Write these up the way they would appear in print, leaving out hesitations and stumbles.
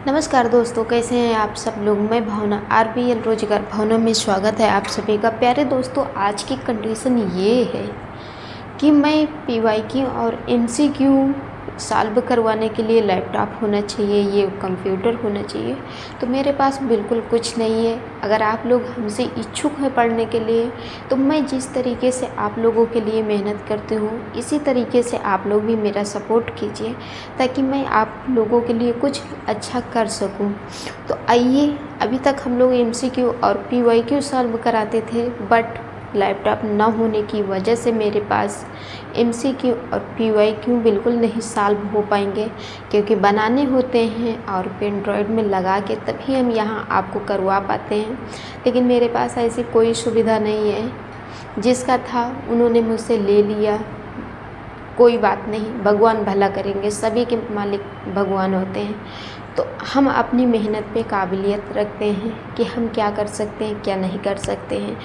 नमस्कार दोस्तों, कैसे हैं आप सब लोग। मैं भावना RBL रोजगार भावना में स्वागत है आप सभी का। प्यारे दोस्तों, आज की कंडीशन ये है कि मैं PYQ और MCQ सॉल्व करवाने के लिए लैपटॉप होना चाहिए, ये कंप्यूटर होना चाहिए। तो मेरे पास बिल्कुल कुछ नहीं है। अगर आप लोग हमसे इच्छुक हैं पढ़ने के लिए, तो मैं जिस तरीके से आप लोगों के लिए मेहनत करती हूँ, इसी तरीके से आप लोग भी मेरा सपोर्ट कीजिए ताकि मैं आप लोगों के लिए कुछ अच्छा कर सकूँ। तो आइए, अभी तक हम लोग MCQ और PYQ सॉल्व कराते थे, बट लैपटॉप न होने की वजह से मेरे पास MCQ और PYQ बिल्कुल नहीं सॉल्व हो पाएंगे, क्योंकि बनाने होते हैं और पेनड्राइड में लगा के तभी हम यहाँ आपको करवा पाते हैं। लेकिन मेरे पास ऐसी कोई सुविधा नहीं है। जिसका था उन्होंने मुझसे ले लिया, कोई बात नहीं, भगवान भला करेंगे, सभी के मालिक भगवान होते हैं। तो हम अपनी मेहनत पे काबिलियत रखते हैं कि हम क्या कर सकते हैं, क्या नहीं कर सकते हैं।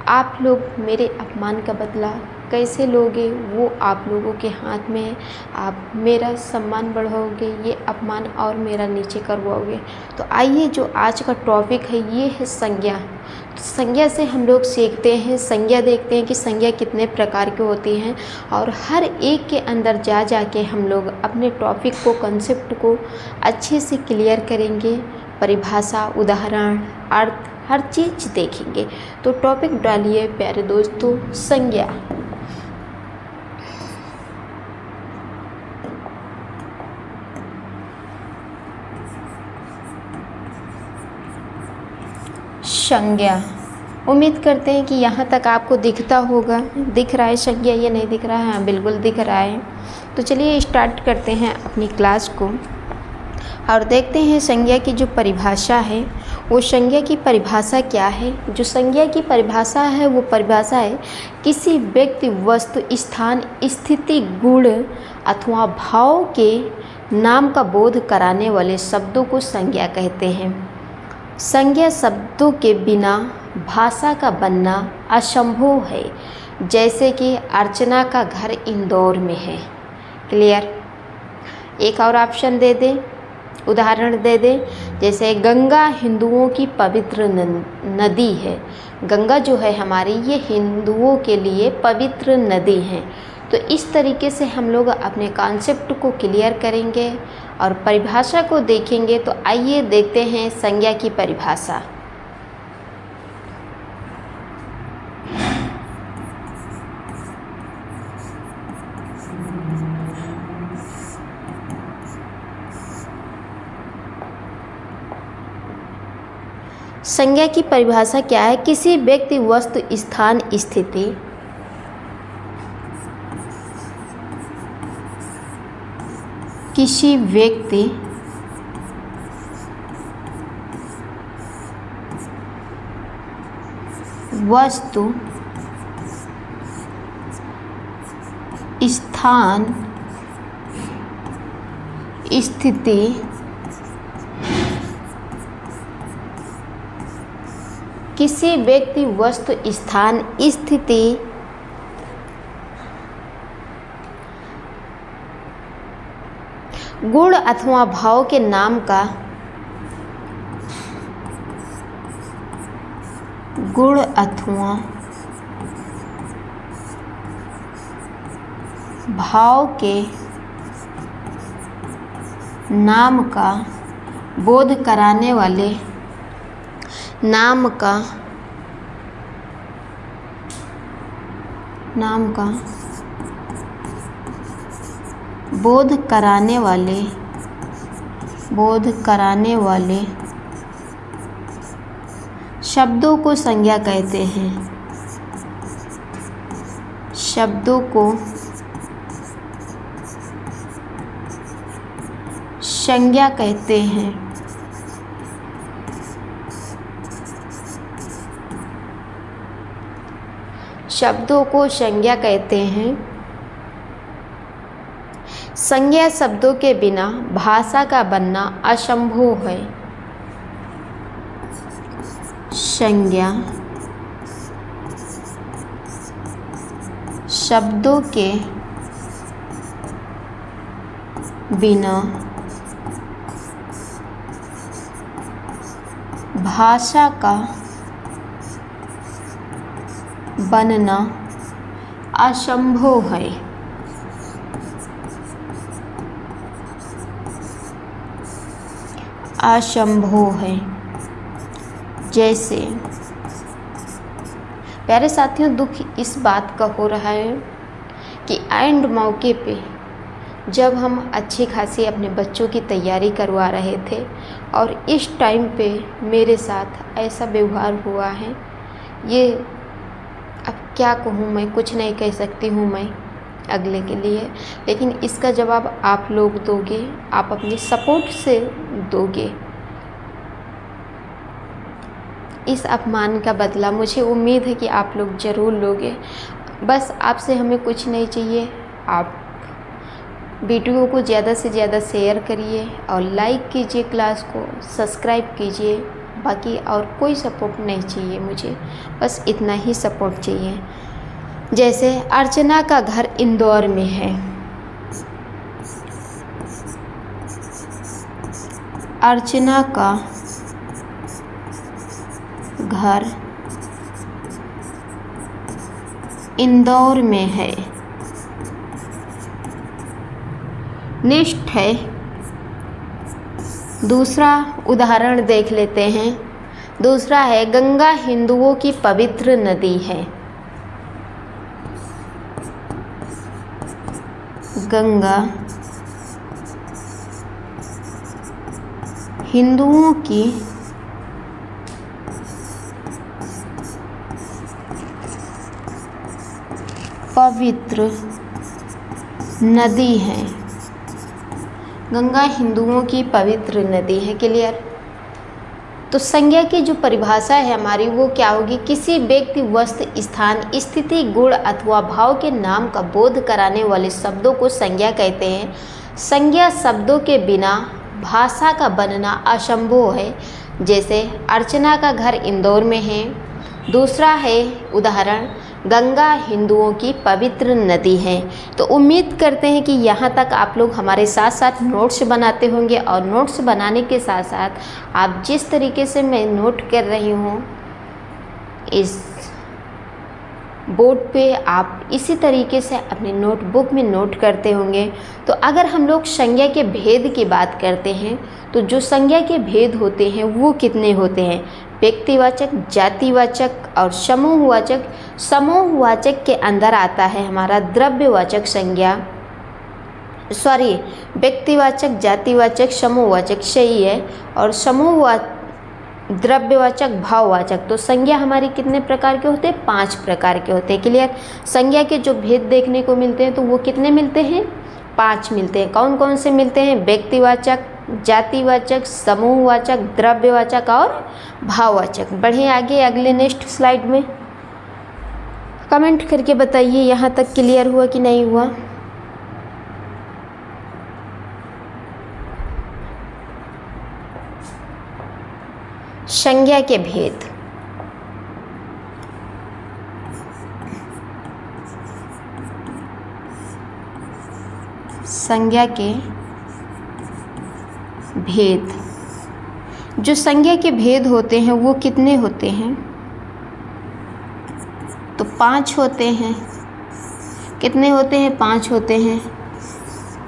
आप लोग मेरे अपमान का बदला कैसे लोगे वो आप लोगों के हाथ में है। आप मेरा सम्मान बढ़ाओगे, ये अपमान और मेरा नीचे करवाओगे। तो आइए, जो आज का टॉपिक है ये है संज्ञा। तो संज्ञा से हम लोग सीखते हैं, संज्ञा देखते हैं कि संज्ञा कितने प्रकार की होती हैं, और हर एक के अंदर जा के हम लोग अपने टॉपिक को, कंसेप्ट को अच्छे से क्लियर करेंगे। परिभाषा, उदाहरण, अर्थ, हर चीज़ देखेंगे। तो टॉपिक डालिए प्यारे दोस्तों, संज्ञा। संज्ञा, उम्मीद करते हैं कि यहाँ तक आपको दिखता होगा। दिख रहा है संज्ञा, ये नहीं दिख रहा है? हाँ, बिल्कुल दिख रहा है। तो चलिए स्टार्ट करते हैं अपनी क्लास को और देखते हैं संज्ञा की जो परिभाषा है, वो संज्ञा की परिभाषा क्या है। जो संज्ञा की परिभाषा है वो परिभाषा है किसी व्यक्ति, वस्तु, स्थान, स्थिति, गुण अथवा भाव के नाम का बोध कराने वाले शब्दों को संज्ञा कहते हैं। संज्ञा शब्दों के बिना भाषा का बनना असंभव है। जैसे कि अर्चना का घर इंदौर में है। क्लियर? एक और ऑप्शन दे दें, उदाहरण दे दें। जैसे गंगा हिंदुओं की पवित्र नदी है। गंगा जो है हमारी, ये हिंदुओं के लिए पवित्र नदी है। तो इस तरीके से हम लोग अपने कॉन्सेप्ट को क्लियर करेंगे और परिभाषा को देखेंगे। तो आइए देखते हैं संज्ञा की परिभाषा। संज्ञा की परिभाषा क्या है? किसी व्यक्ति, वस्तु, स्थान, स्थिति, किसी व्यक्ति, वस्तु, स्थान, स्थिति, किसी व्यक्ति, वस्तु, स्थान, स्थिति, गुण अथवा भाव के नाम का, गुण अथवा भाव के नाम का बोध कराने वाले, नाम का बोध कराने वाले शब्दों को संज्ञा कहते हैं। शब्दों को संज्ञा कहते हैं। शब्दों को संज्ञा कहते हैं। संज्ञा शब्दों के बिना भाषा का बनना असंभव है। संज्ञा शब्दों के बिना भाषा का बनना असंभव है। असंभव है। जैसे प्यारे साथियों, दुख इस बात का हो रहा है कि एंड मौके पे जब हम अच्छी खासी अपने बच्चों की तैयारी करवा रहे थे और इस टाइम पे मेरे साथ ऐसा व्यवहार हुआ है, ये अब क्या कहूँ मैं, कुछ नहीं कह सकती हूँ मैं अगले के लिए, लेकिन इसका जवाब आप लोग दोगे, आप अपनी सपोर्ट से दोगे। इस अपमान का बदला मुझे उम्मीद है कि आप लोग ज़रूर लोगे। बस आपसे हमें कुछ नहीं चाहिए, आप वीडियो को ज़्यादा से ज़्यादा शेयर करिए और लाइक कीजिए, क्लास को सब्सक्राइब कीजिए। बाकी और कोई सपोर्ट नहीं चाहिए मुझे, बस इतना ही सपोर्ट चाहिए। जैसे अर्चना का घर इंदौर में है। अर्चना का घर इंदौर में है। नेक्स्ट है, दूसरा उदाहरण देख लेते हैं। दूसरा है, गंगा हिंदुओं की पवित्र नदी है। गंगा हिंदुओं की पवित्र नदी है। गंगा हिंदुओं की पवित्र नदी है। क्लियर? तो संज्ञा की जो परिभाषा है हमारी वो क्या होगी? किसी व्यक्ति, वस्तु, स्थान, स्थिति, गुण अथवा भाव के नाम का बोध कराने वाले शब्दों को संज्ञा कहते हैं। संज्ञा शब्दों के बिना भाषा का बनना असंभव है। जैसे अर्चना का घर इंदौर में है। दूसरा है उदाहरण, गंगा हिंदुओं की पवित्र नदी है। तो उम्मीद करते हैं कि यहाँ तक आप लोग हमारे साथ साथ नोट्स बनाते होंगे और नोट्स बनाने के साथ साथ आप जिस तरीके से मैं नोट कर रही हूँ इस बोर्ड पे, आप इसी तरीके से अपने नोटबुक में नोट करते होंगे। तो अगर हम लोग संज्ञा के भेद की बात करते हैं तो जो संज्ञा के भेद होते हैं वो कितने होते हैं? व्यक्तिवाचक, जातिवाचक और समूहवाचक। समूहवाचक के अंदर आता है हमारा द्रव्यवाचक संज्ञा, व्यक्तिवाचक, जातिवाचक, समूहवाचक, सही है। और समूहवाचक, द्रव्यवाचक, भाववाचक। तो संज्ञा हमारी कितने प्रकार के होते हैं? 5 प्रकार के होते हैं। क्लियर? संज्ञा के जो भेद देखने को मिलते हैं तो वो कितने मिलते हैं? 5 मिलते हैं। कौन कौन से मिलते हैं? व्यक्तिवाचक, जातिवाचक, समूहवाचक, द्रव्यवाचक और भाववाचक। बढ़े आगे अगले नेक्स्ट स्लाइड में। कमेंट करके बताइए यहाँ तक क्लियर हुआ कि नहीं हुआ। संज्ञा के भेद। संज्ञा के भेद। जो संज्ञा के भेद होते हैं वो कितने होते हैं? तो 5 होते हैं। कितने होते हैं? 5 होते हैं।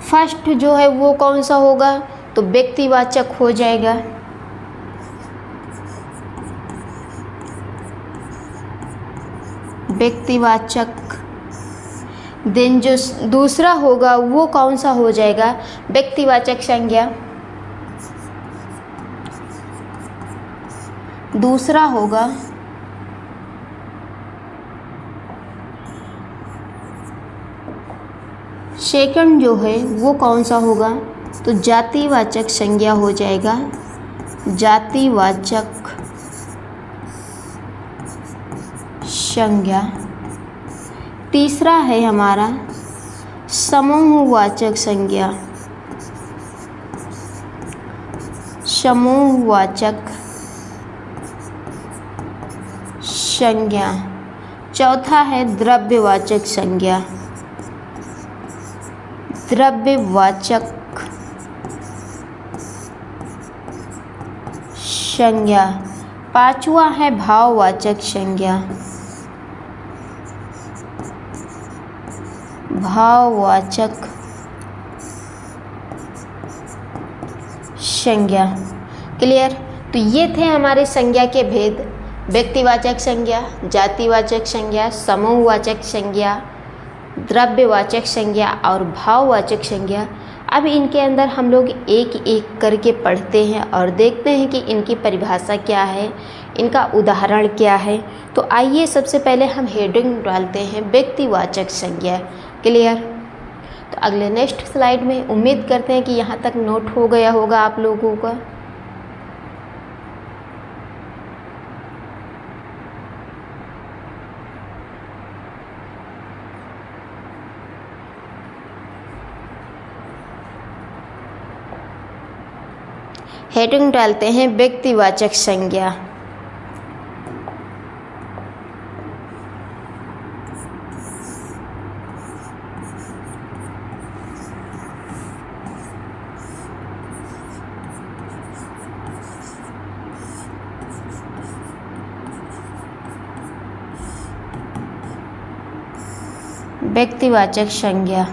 फर्स्ट जो है वो कौन सा होगा? तो व्यक्तिवाचक हो जाएगा। व्यक्तिवाचक। देन जो दूसरा होगा वो कौन सा हो जाएगा? व्यक्तिवाचक संज्ञा। दूसरा होगा सेकंड जो है वो कौन सा होगा? तो जातिवाचक संज्ञा हो जाएगा। जातिवाचक संज्ञा। तीसरा है हमारा समूहवाचक संज्ञा। समूहवाचक संज्ञा। चौथा है द्रव्यवाचक संज्ञा। द्रव्यवाचक संज्ञा। पांचवा है भाववाचक संज्ञा। भाववाचक संज्ञा। क्लियर। तो ये थे हमारे संज्ञा के भेद। व्यक्तिवाचक संज्ञा, जातिवाचक संज्ञा, समूहवाचक संज्ञा, द्रव्यवाचक संज्ञा और भाववाचक संज्ञा। अब इनके अंदर हम लोग एक एक करके पढ़ते हैं और देखते हैं कि इनकी परिभाषा क्या है, इनका उदाहरण क्या है। तो आइए सबसे पहले हम हेडिंग डालते हैं व्यक्तिवाचक संज्ञा। क्लियर। तो अगले नेक्स्ट स्लाइड में उम्मीद करते हैं कि यहाँ तक नोट हो गया होगा आप लोगों का। हेडिंग डालते हैं व्यक्तिवाचक संज्ञा। व्यक्तिवाचक संज्ञा।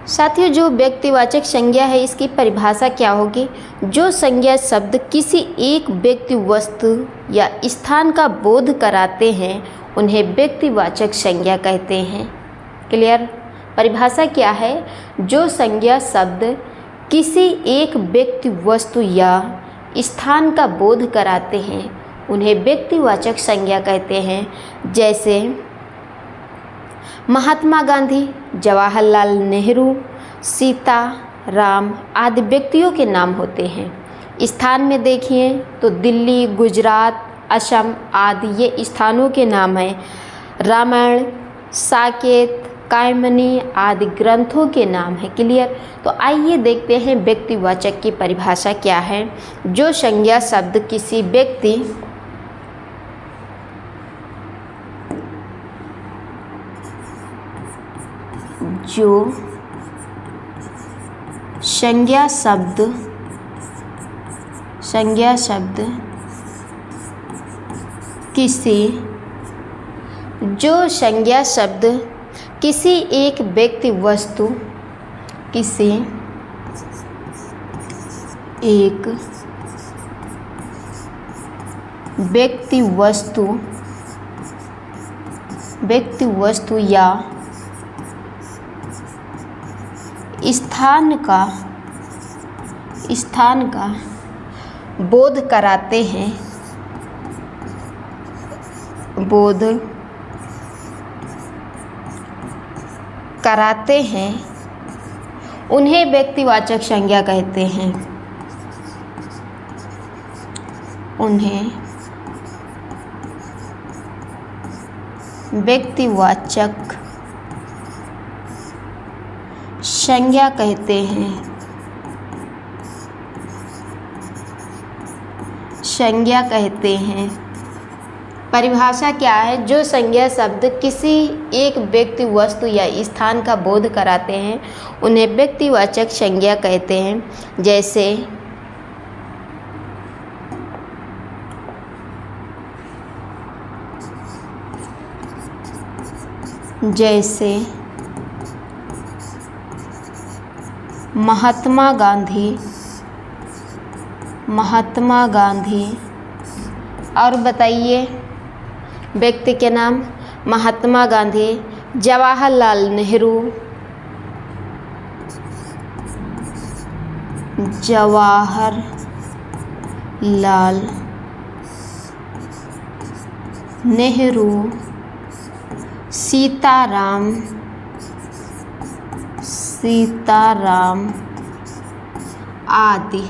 साथियों, जो व्यक्तिवाचक संज्ञा है इसकी परिभाषा क्या होगी? जो संज्ञा शब्द किसी एक व्यक्ति, वस्तु या स्थान का बोध कराते हैं उन्हें व्यक्तिवाचक संज्ञा कहते हैं। क्लियर। परिभाषा क्या है? जो संज्ञा शब्द किसी एक व्यक्ति, वस्तु या स्थान का बोध कराते हैं उन्हें व्यक्तिवाचक संज्ञा कहते हैं। जैसे महात्मा गांधी, जवाहरलाल नेहरू, सीता राम आदि व्यक्तियों के नाम होते हैं। स्थान में देखिए तो दिल्ली, गुजरात, असम आदि ये स्थानों के नाम हैं। रामायण, साकेत, कायमनी आदि ग्रंथों के नाम हैं। क्लियर। तो आइए देखते हैं व्यक्तिवाचक की परिभाषा क्या है। जो संज्ञा शब्द किसी व्यक्ति, जो संज्ञा शब्द किसी एक व्यक्ति, वस्तु, किसी एक व्यक्ति, वस्तु या स्थान का बोध कराते हैं, उन्हें व्यक्तिवाचक संज्ञा कहते हैं। उन्हें व्यक्तिवाचक संज्ञा कहते हैं। परिभाषा क्या है? जो संज्ञा शब्द किसी एक व्यक्ति, वस्तु या स्थान का बोध कराते हैं उन्हें व्यक्तिवाचक संज्ञा कहते हैं। जैसे महात्मा गांधी और बताइए व्यक्ति के नाम। महात्मा गांधी, जवाहरलाल नेहरू, सीताराम आदि।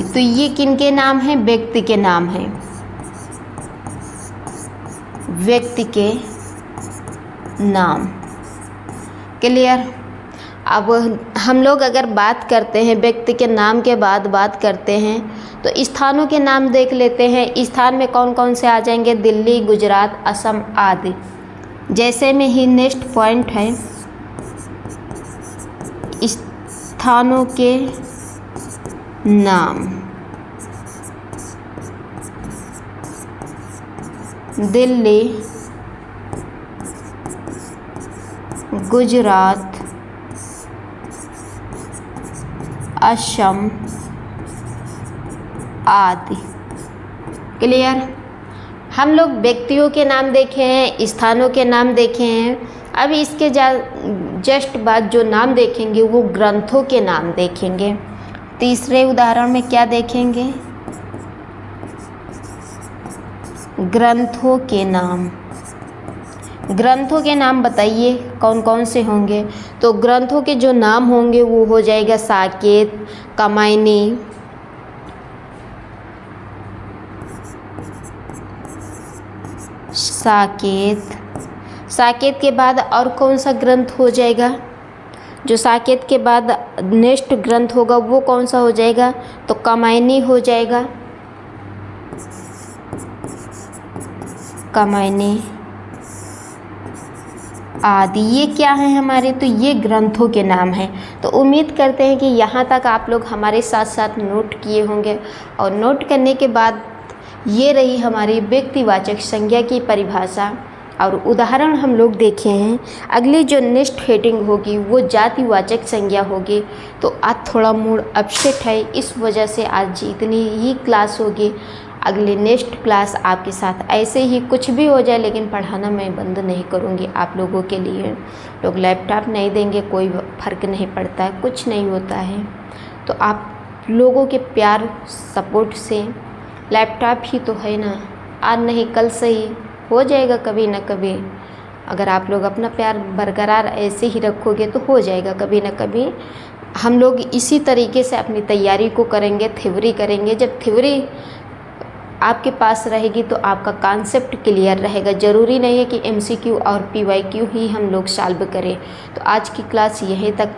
तो ये किनके नाम हैं? व्यक्ति के नाम हैं। व्यक्ति के नाम। क्लियर। अब हम लोग अगर बात करते हैं व्यक्ति के नाम के बाद बात करते हैं तो स्थानों के नाम देख लेते हैं। स्थान में कौन कौन से आ जाएंगे? दिल्ली, गुजरात, असम आदि। जैसे में ही नेक्स्ट पॉइंट है स्थानों के नाम। दिल्ली, गुजरात, असम आदि। क्लियर। हम लोग व्यक्तियों के नाम देखे हैं, स्थानों के नाम देखे हैं। अब इसके जस्ट बाद जो नाम देखेंगे वो ग्रंथों के नाम देखेंगे। तीसरे उदाहरण में क्या देखेंगे? ग्रंथों के नाम। ग्रंथों के नाम बताइए कौन कौन से होंगे? तो ग्रंथों के जो नाम होंगे वो हो जाएगा साकेत, कामायनी, साकेत। साकेत के बाद और कौन सा ग्रंथ हो जाएगा? जो साकेत के बाद नेक्स्ट ग्रंथ होगा वो कौन सा हो जाएगा? तो कामायनी हो जाएगा। कामायनी आदि ये क्या है हमारे? तो ये ग्रंथों के नाम हैं। तो उम्मीद करते हैं कि यहाँ तक आप लोग हमारे साथ साथ नोट किए होंगे। और नोट करने के बाद ये रही हमारी व्यक्तिवाचक संज्ञा की परिभाषा और उदाहरण हम लोग देखे हैं। अगली जो नेक्स्ट हेडिंग होगी वो जातिवाचक संज्ञा होगी। तो आज थोड़ा मूड अपसेट है, इस वजह से आज इतनी ही क्लास होगी। अगले नेक्स्ट क्लास आपके साथ ऐसे ही कुछ भी हो जाए लेकिन पढ़ाना मैं बंद नहीं करूँगी आप लोगों के लिए। लोग लैपटॉप नहीं देंगे कोई फ़र्क नहीं पड़ता है, कुछ नहीं होता है। तो आप लोगों के प्यार सपोर्ट से लैपटॉप ही तो है ना, आज नहीं कल से ही हो जाएगा कभी ना कभी। अगर आप लोग अपना प्यार बरकरार ऐसे ही रखोगे तो हो जाएगा कभी ना कभी। हम लोग इसी तरीके से अपनी तैयारी को करेंगे, थ्योरी करेंगे। जब थ्योरी आपके पास रहेगी तो आपका कॉन्सेप्ट क्लियर रहेगा। ज़रूरी नहीं है कि एमसीक्यू और पीवाईक्यू ही हम लोग सॉल्व करें। तो आज की क्लास यहीं तक,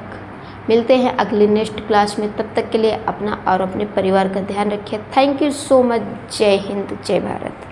मिलते हैं अगले नेक्स्ट क्लास में। तब तक के लिए अपना और अपने परिवार का ध्यान रखिए। Thank you so much. जय हिंद, जय भारत।